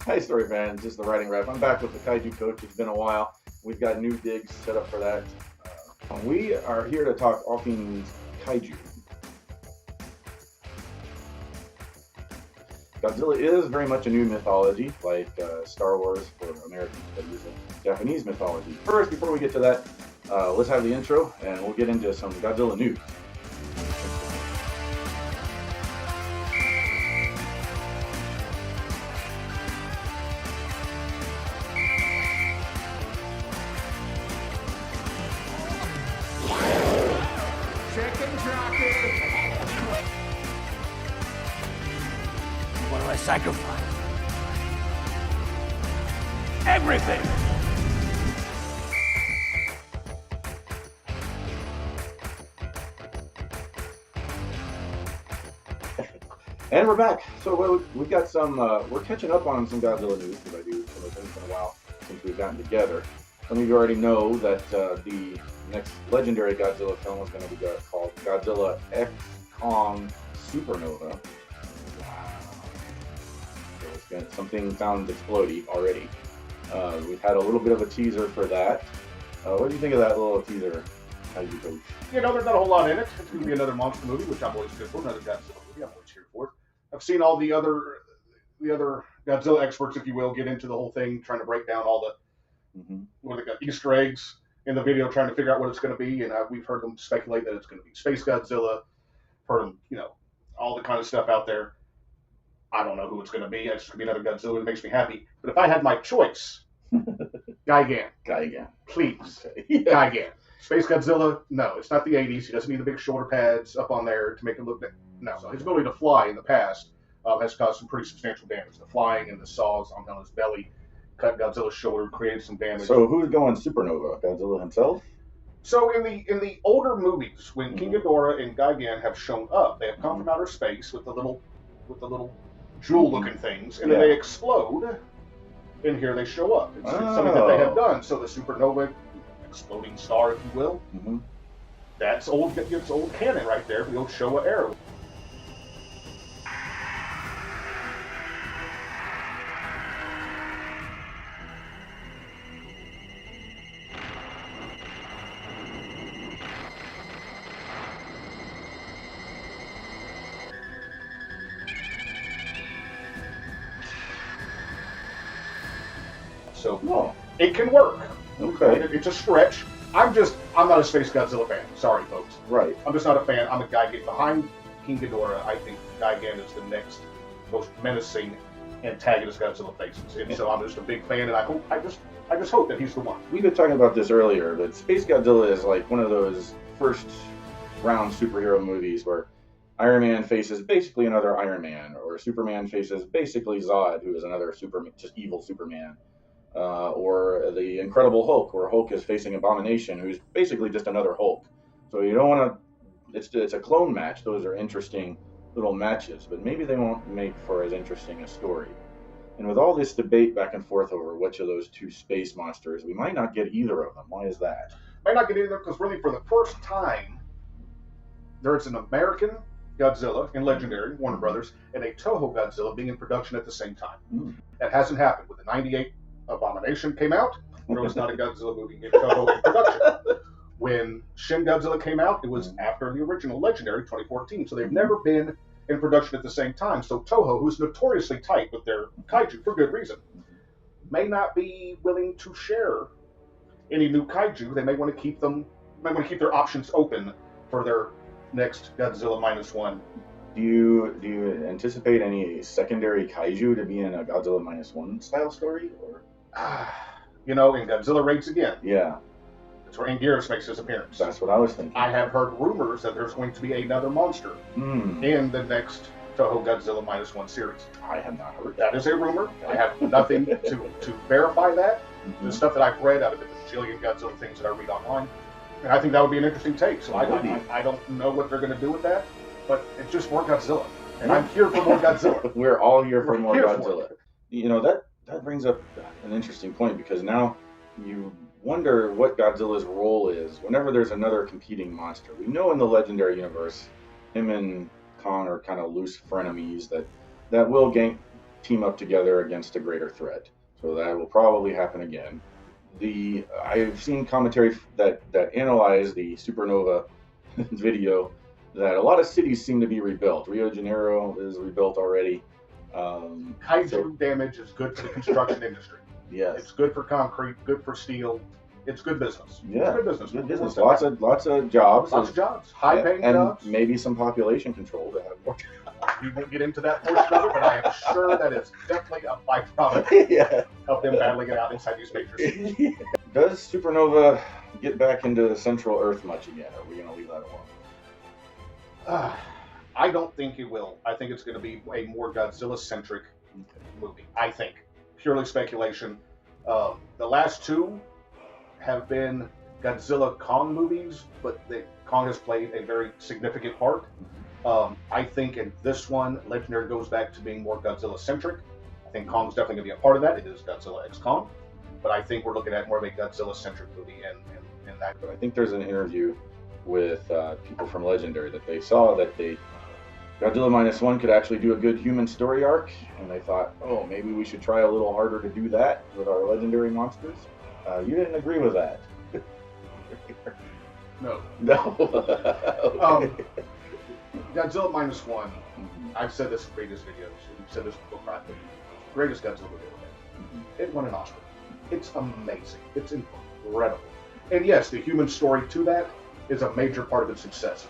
Hi, story fans. Just the writing wrap. I'm back with the Kaiju Coach. It's been a while. We've got new digs set up for that. We are here to talk all things Kaiju. Godzilla is very much a new mythology, like Star Wars for Americans, but it's a Japanese mythology. First, before we get to that, let's have the intro, and we'll get into some Godzilla news. What do I sacrifice? Everything! And we're back. So we've got some, we're catching up on some Godzilla news, because I do some of things in a while since we've gotten together. Some of you already know that the next legendary Godzilla film is going to be called Godzilla X Kong Supernova. Something sounds explodey already. We've had a little bit of a teaser for that. What do you think of that little teaser, Kaiju Coach? You know, there's not a whole lot in it. It's going to be another monster movie, which I'm always good for. Another Godzilla movie, I'm always here for it. I've seen all the other Godzilla experts, if you will, get into the whole thing, trying to break down all the what they got Easter eggs in the video, trying to figure out what it's going to be. And we've heard them speculate that it's going to be Space Godzilla. Heard them, all the kind of stuff out there. I don't know who it's going to be. It's going to be another Godzilla. It makes me happy. But if I had my choice, Gigan. Please. Okay. Gigan. Space Godzilla, no, it's not the 80s. He doesn't need the big shoulder pads up on there to make him look big. No. So his ability to fly in the past has caused some pretty substantial damage. The flying and the saws on his belly cut Godzilla's shoulder, created some damage. So who's going Supernova? Godzilla himself? So in the older movies, when King Ghidorah and Gigan have shown up, they have come from outer space with the little jewel-looking things, and then they explode, and here they show up. It's something that they have done. So the supernova, exploding star, if you will, that's old canon right there, the old Showa era. So it can work. Okay. It's a stretch. I'm not a Space Godzilla fan. Sorry, folks. Right. I'm just not a fan. I'm a Gigan. Behind King Ghidorah, I think Gigan is the next most menacing antagonist Godzilla faces. And so I'm just a big fan, and I just hope that he's the one. We've been talking about this earlier, but Space Godzilla is like one of those first round superhero movies where Iron Man faces basically another Iron Man, or Superman faces basically Zod, who is another just evil Superman. Or the Incredible Hulk, where Hulk is facing Abomination, who's basically just another Hulk. So you don't want to. It's a clone match. Those are interesting little matches, but maybe they won't make for as interesting a story. And with all this debate back and forth over which of those two space monsters, we might not get either of them. Why is that? Might not get either because really, for the first time, there's an American Godzilla in Legendary, Warner Brothers, and a Toho Godzilla being in production at the same time. That hasn't happened with the '98. Abomination came out, there was not a Godzilla movie in Toho in production. When Shin Godzilla came out, it was after the original Legendary 2014, so they've never been in production at the same time. So Toho, who's notoriously tight with their kaiju for good reason, may not be willing to share any new kaiju. They may want to keep their options open for their next Godzilla Minus One. Do you anticipate any secondary kaiju to be in a Godzilla Minus One style story, or? In Godzilla Raids Again. Yeah. That's where Anguirus makes his appearance. That's what I was thinking. I have heard rumors that there's going to be another monster in the next Toho Godzilla Minus One series. I have not heard that. That is a rumor. I have nothing to verify that. The stuff that I've read out of the bajillion Godzilla things that I read online. And I think that would be an interesting take. So I don't know what they're going to do with that, but it's just more Godzilla. And I'm here for more Godzilla. We're all here for more Godzilla. That brings up an interesting point, because now you wonder what Godzilla's role is whenever there's another competing monster. We know in the Legendary universe, him and Kong are kind of loose frenemies that will team up together against a greater threat. So that will probably happen again. I've seen commentary that analyze the Supernova video that a lot of cities seem to be rebuilt. Rio de Janeiro is rebuilt already. Kaiju damage is good for the construction industry. Yes. It's good for concrete, good for steel. It's good business. Yeah. It's good business. Good business. Lots of jobs. Lots of jobs. High-paying jobs. And maybe some population control to have more. We won't get into that portion of it, but I am sure that is definitely a byproduct of them battling it out inside these pictures. Does Supernova get back into the central Earth much again? Or are we going to leave that alone? I don't think it will. I think it's going to be a more Godzilla-centric movie. I think. Purely speculation. The last two have been Godzilla Kong movies, but Kong has played a very significant part. I think in this one, Legendary goes back to being more Godzilla-centric. I think Kong's definitely going to be a part of that. It is Godzilla x Kong. But I think we're looking at more of a Godzilla-centric movie in that. But I think there's an interview with people from Legendary that they saw that Godzilla Minus One could actually do a good human story arc, and they thought, oh, maybe we should try a little harder to do that with our Legendary monsters. You didn't agree with that. No. No. Okay. Godzilla Minus One, I've said this in previous videos, we've said this before, greatest Godzilla movie ever made. It won an Oscar. It's amazing. It's incredible. And yes, the human story to that is a major part of its success.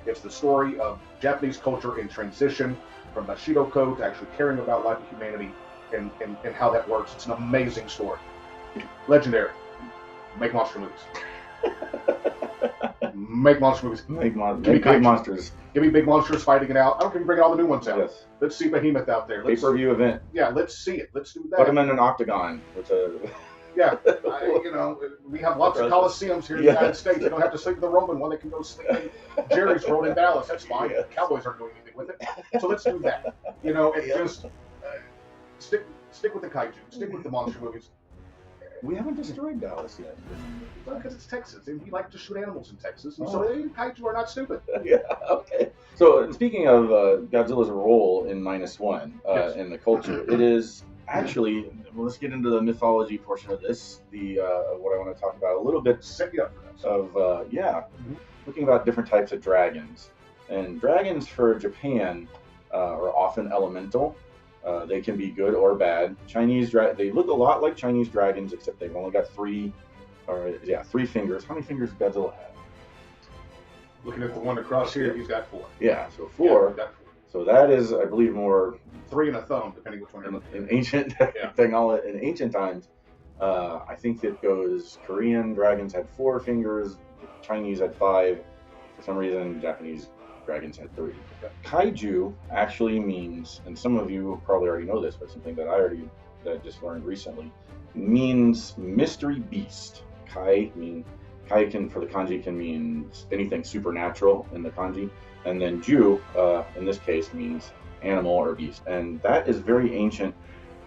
It's the story of Japanese culture in transition from Bushido Code to actually caring about life and humanity and how that works. It's an amazing story. Legendary. Make monster movies. Make monster movies. Make big monsters. Give me big monsters fighting it out. I don't care if you bring all the new ones out. Yes. Let's see Behemoth out there. Pay-per-view event. Yeah, let's see it. Let's do that. Put them in an octagon. Yeah, we have lots of coliseums here in the United States. They don't have to sleep in the Roman one. They can go sleep in Jerry's Road in Dallas. That's fine. Yes. Cowboys aren't doing anything with it. So let's do that. Just stick with the kaiju. Stick with the monster movies. We haven't destroyed Dallas yet. Well, because it's Texas, and we like to shoot animals in Texas, and so kaiju are not stupid. Yeah, okay. So speaking of Godzilla's role in Minus One in the culture, it is actually, let's get into the mythology portion of this, what I want to talk about a little bit Set you up for this. of, looking about different types of dragons. And dragons for Japan are often elemental. They can be good or bad. They look a lot like Chinese dragons, except they've only got three fingers. How many fingers does Godzilla have? Looking at the one across here, he's got 4. Yeah, so 4. He's got 4. So that is, I believe, more 3 and a thumb, depending which one you're looking at. in ancient in ancient times. I think it goes Korean dragons had 4 fingers, Chinese had 5. For some reason, Japanese dragons had 3. Kaiju actually means, and some of you probably already know this, but something that I just learned recently, means mystery beast. Kai can, for the kanji, can mean anything supernatural in the kanji, and then Ju, in this case, means animal or beast, and that is very ancient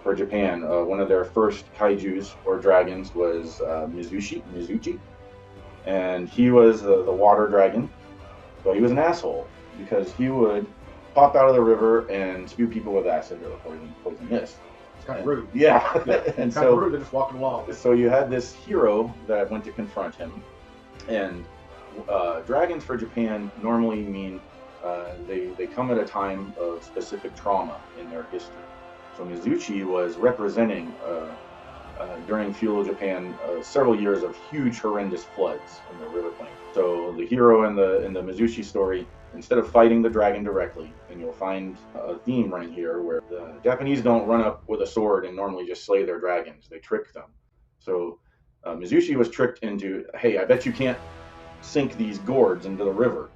for Japan. One of their first kaijus or dragons was Mizuchi, and he was the water dragon, but he was an asshole because he would pop out of the river and spew people with acid or poison mist. It's kind of rude. Yeah, and kind so of rude. They're just walking along. So you had this hero that went to confront him, and dragons for Japan normally mean they come at a time of specific trauma in their history. So Mizuchi was representing during feudal Japan several years of huge, horrendous floods in the river plain. So the hero in the Mizuchi story, instead of fighting the dragon directly, and you'll find a theme right here where the Japanese don't run up with a sword and normally just slay their dragons. They trick them. So Mizuchi was tricked into, hey, I bet you can't sink these gourds into the river.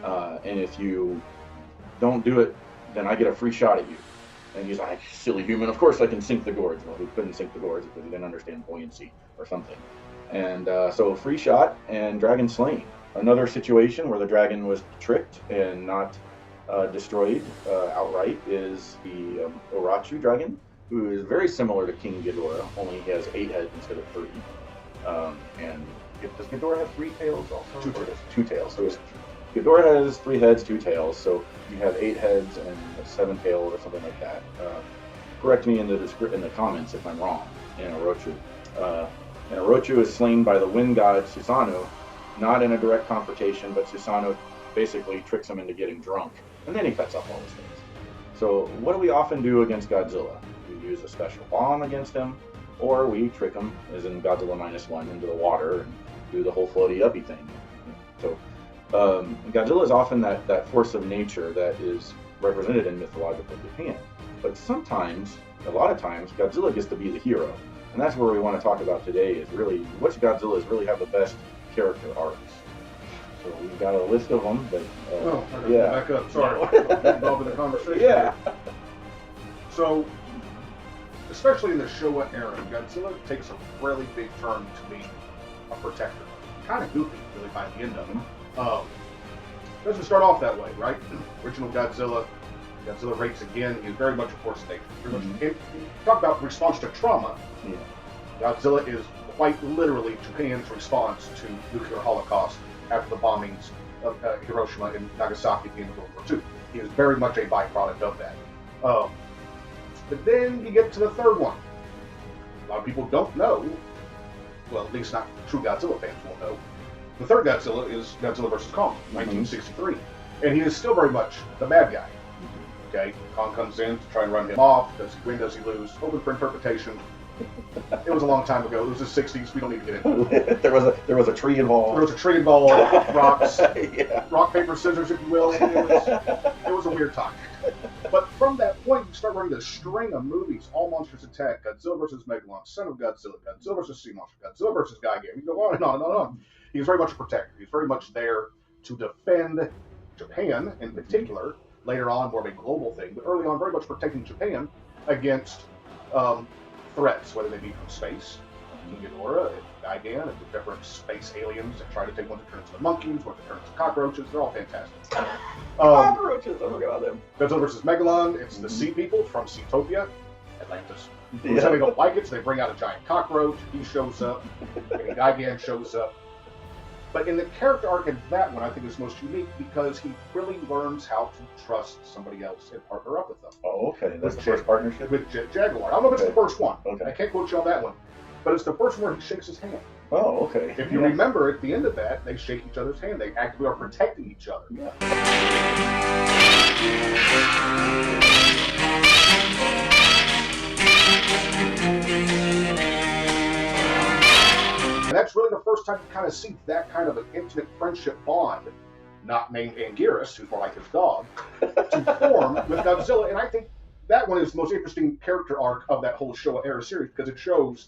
And if you don't do it, then I get a free shot at you. And he's like, silly human, of course I can sink the gourds. Well, he couldn't sink the gourds because he didn't understand buoyancy or something. And so free shot and dragon slain. Another situation where the dragon was tricked and not destroyed outright is the Urachu dragon, who is very similar to King Ghidorah, only he has 8 heads instead of 3. And does Ghidorah have 3 tails also? 2 tails. So Ghidorah has 3 heads, 2 tails, so you have 8 heads and 7 tails or something like that. correct me in the comments if I'm wrong, in Orochu. And Orochu is slain by the wind god Susanoo, not in a direct confrontation, but Susanoo basically tricks him into getting drunk, and then he cuts off all his things. So what do we often do against Godzilla? We use a special bomb against him, or we trick him, as in Godzilla Minus One, into the water and do the whole floaty uppy thing. So Godzilla is often that force of nature that is represented in mythological Japan. But sometimes, a lot of times, Godzilla gets to be the hero. And that's where we want to talk about today, is really which Godzillas really have the best character arcs. So we've got a list of them, but I gotta back up. Sorry, I'm involved in the conversation. Yeah. So, especially in the Showa era, Godzilla takes a really big turn to be a protector. Kind of goofy, really, by the end of it. Doesn't start off that way, right? Original Godzilla rapes again. He's very much a force of nature. Talk about response to trauma. Yeah. Godzilla is quite literally Japan's response to nuclear holocaust after the bombings of Hiroshima and Nagasaki at the end of World War II. He is very much a byproduct of that. But then you get to the third one. A lot of people don't know, well, at least not true Godzilla fans will know. The third Godzilla is Godzilla vs. Kong, 1963. And he is still very much the bad guy. Okay, Kong comes in to try and run him off. Does he win? Does he lose? Open for interpretation. It was a long time ago. It was the 60s. We don't need to get into it. There was a tree involved. There was a tree involved. Rocks. Yeah. Rock, paper, scissors, if you will. It was a weird time. But from that point, you start running this string of movies. All Monsters Attack, Godzilla vs. Megalon, Son of Godzilla, Godzilla vs. Sea Monster, Godzilla vs. Gigan. You go on and on and on and on. He's very much a protector. He's very much there to defend Japan in particular. Later on, more of a global thing, but early on, very much protecting Japan against threats, whether they be from space, King Ghidorah, and Gigan, and the different space aliens that try to take one to turn into monkeys, one to turn into cockroaches. They're all fantastic. Cockroaches, I forgot them. Godzilla vs. Megalon, it's the sea people from Seatopia, Atlantis. So they don't like it, so they bring out a giant cockroach. He shows up, and Gigan shows up. But in the character arc in that one, I think is most unique because he really learns how to trust somebody else and partner up with them. Oh, okay. That's the first partnership? With Jaguar. I don't know if it's the first one. Okay. I can't quote you on that one. But it's the first one where he shakes his hand. Oh, okay. If you remember, at the end of that, they shake each other's hand. They actively are protecting each other. Yeah. And that's really the first time you kind of see that kind of an intimate friendship bond, not named Anguirus, who's more like his dog, to form with Godzilla. And I think that one is the most interesting character arc of that whole Showa era series because it shows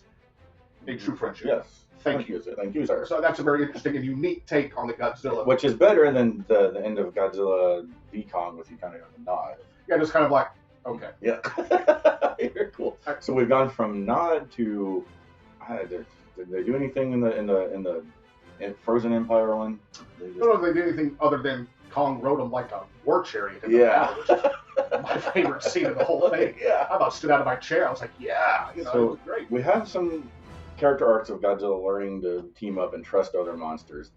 a true friendship. Yes. Thank you. Thank you, sir. So that's a very interesting and unique take on the Godzilla. Which is better than the end of Godzilla v Kong with you kind of on the nod. Yeah, just kind of like, okay. Yeah. Very cool. So we've gone from nod to did they do anything in the Frozen Empire one? I don't know if they did anything other than Kong rode him like a war chariot in the Yeah. battle, which is my favorite scene of the whole thing. Yeah. I about stood out of my chair. I was like, yeah, it was great. We have some character arcs of Godzilla learning to team up and trust other monsters.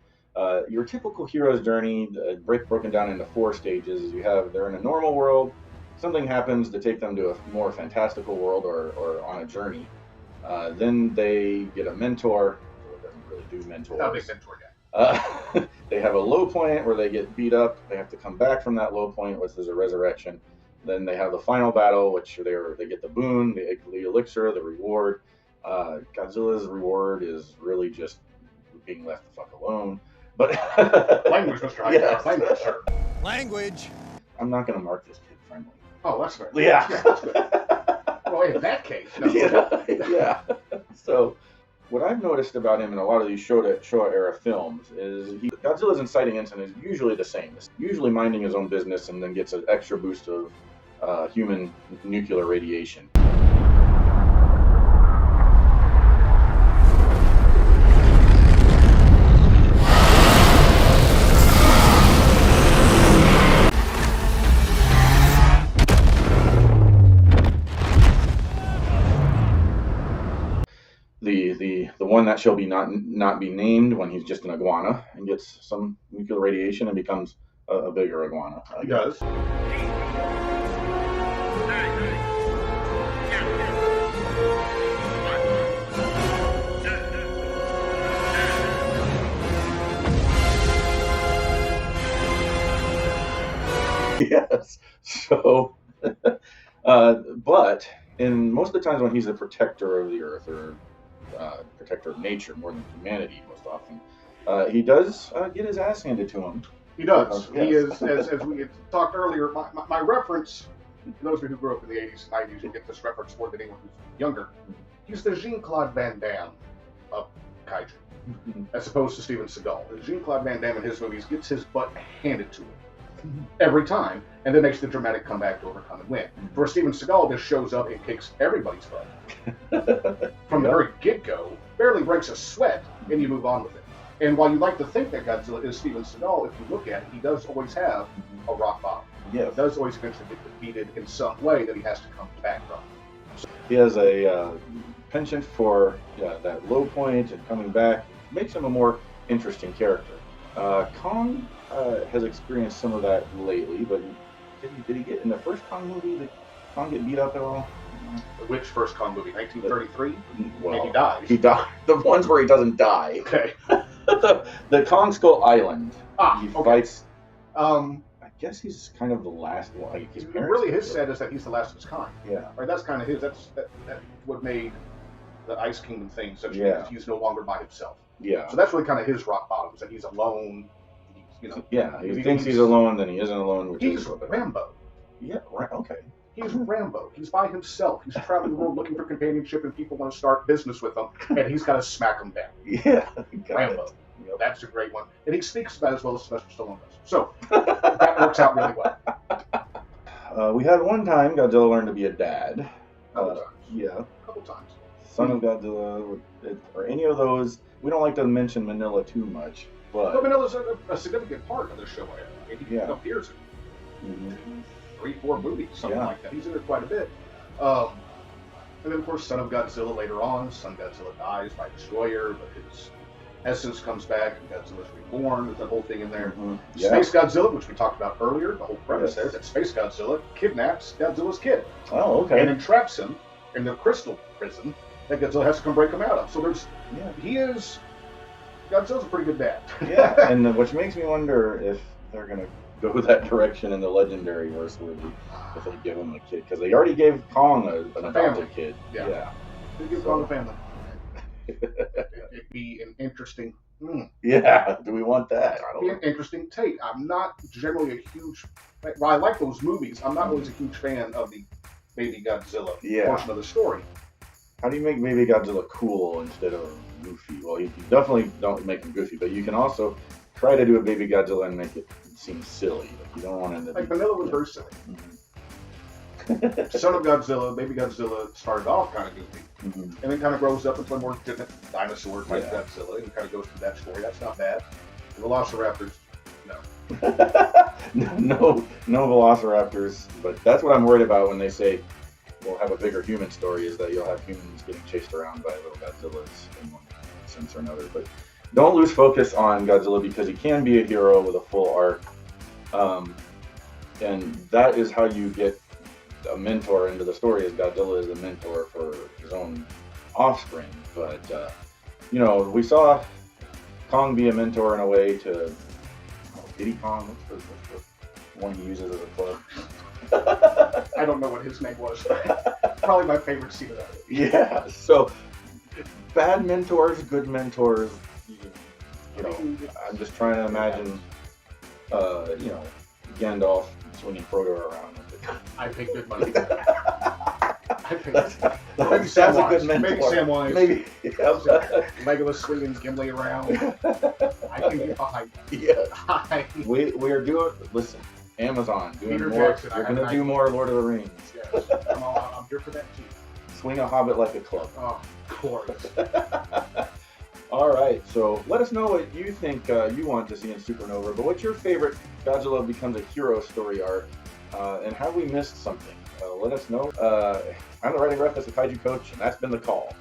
Your typical hero's journey, broken down into 4 stages. They're in a normal world. Something happens to take them to a more fantastical world or on a journey. Then they get a mentor. It doesn't really do mentors. Not a big mentor guy. They have a low point where they get beat up. They have to come back from that low point, which is a resurrection. Then they have the final battle, which they get the boon, the elixir, the reward. Godzilla's reward is really just being left the fuck alone. But language, Mr. Hyde. Yes. Language, sir. Language. I'm not going to mark this kid friendly. Oh, that's fair. Yeah. That's good. Well, in that case, no. Yeah. So, what I've noticed about him in a lot of these Showa era films is Godzilla's inciting incident is usually the same. Usually minding his own business and then gets an extra boost of human nuclear radiation. The one that shall be not be named when he's just an iguana and gets some nuclear radiation and becomes a bigger iguana. He does. Yes. So, but in most of the times when he's a protector of the Earth or protector of nature more than humanity, most often, he does get his ass handed to him. He does. Yes. He is, as we had talked earlier, my reference, for those of you who grew up in the 80s and 90s, you get this reference more than anyone who's younger. He's the Jean-Claude Van Damme of Kaiju, as opposed to Steven Seagal. Jean-Claude Van Damme in his movies gets his butt handed to him every time, and then makes the dramatic comeback to overcome and win. Where Steven Seagal just shows up and kicks everybody's butt. From the very get-go, barely breaks a sweat, and you move on with it. And while you like to think that Godzilla is Steven Seagal, if you look at it, he does always have a rock bottom. Yeah. He does always eventually get defeated in some way that he has to come back from. He has a penchant for that low point and coming back. Makes him a more interesting character. Kong has experienced some of that lately, but did he get in the first Kong movie? Did Kong get beat up at all? Which first Kong movie? 1933? Well, and he dies. He died. The ones where he doesn't die. Okay. the Kong Skull Island. He fights. I guess he's kind of the last one. Like, his set is that he's the last of his kind. Yeah. Right. That's kind of his. That's what made the Ice Kingdom thing such. Yeah. Because he's no longer by himself. Yeah. So that's really kind of his rock bottom. Is that he's alone. Yeah. He thinks he's alone, then he isn't alone. He's Rambo. Yeah. Right. Okay. He's Rambo. He's by himself. He's traveling the world looking for companionship, and people want to start business with him, and he's got to smack them down. Yeah. Rambo. That's a great one. And he speaks about it as well as Sylvester Stallone does. So that works out really well. We had one time Godzilla learned to be a dad. Couple times. Yeah. A couple times. Son of Godzilla, or any of those. We don't like to mention Manila too much, but Manila's a significant part of the show. I mean, he appears in 3-4 movies, something like that. He's in there quite a bit. And then, of course, Son of Godzilla later on. Son Godzilla dies by Destroyer, but his essence comes back and Godzilla's reborn. There's that whole thing in there. Space Godzilla, which we talked about earlier, the whole premise there, that Space Godzilla kidnaps Godzilla's kid. Oh, okay. And entraps him in the crystal prison that Godzilla has to come break him out of. So Godzilla's a pretty good dad. Yeah, and which makes me wonder if they're going to go that direction in the Legendary verse if they give him a kid. Because they already gave Kong an adopted kid. Yeah. They give Kong a family. It'd be an interesting. Yeah, do we want that? I don't be know. an interesting take. I'm not generally a huge. While I like those movies, I'm not always a huge fan of the Baby Godzilla portion of the story. How do you make Baby Godzilla cool instead of goofy? Well, you definitely don't make him goofy, but you can also try to do a Baby Godzilla and make it seem silly. Like, you don't want him to like Manila was very silly. Son of Godzilla, Baby Godzilla started off kind of goofy, and then kind of grows up into a more legitimate dinosaur like Godzilla, and kind of goes through that story. That's not bad. The Velociraptors, no Velociraptors, but that's what I'm worried about when they say we'll have a bigger human story, is that you'll have humans getting chased around by little Godzillas in one sense or another. But don't lose focus on Godzilla, because he can be a hero with a full arc, and that is how you get a mentor into the story, is Godzilla is a mentor for his own offspring. But we saw Kong be a mentor in a way to Diddy Kong. What's the one he uses as a club? I don't know what his name was. Probably my favorite scene of that. Yeah. So bad mentors, good mentors. I'm just trying to imagine, Gandalf swinging Frodo around. I pay good money for that. Maybe That's Samwise. a good mentor. Maybe Samwise. Maybe. Legolas swinging Gimli around. I can get behind that. Yeah. We are doing. Listen, Amazon doing Peter more. Jackson, You're gonna do more Lord of the Rings. Yes. I'm here for that too. Swing a hobbit like a club. Oh, of course. All right, so let us know what you think you want to see in Supernova. But what's your favorite Godzilla becomes a hero story arc? And have we missed something? Let us know. I'm the writing ref as the Kaiju Coach, and that's been The Call.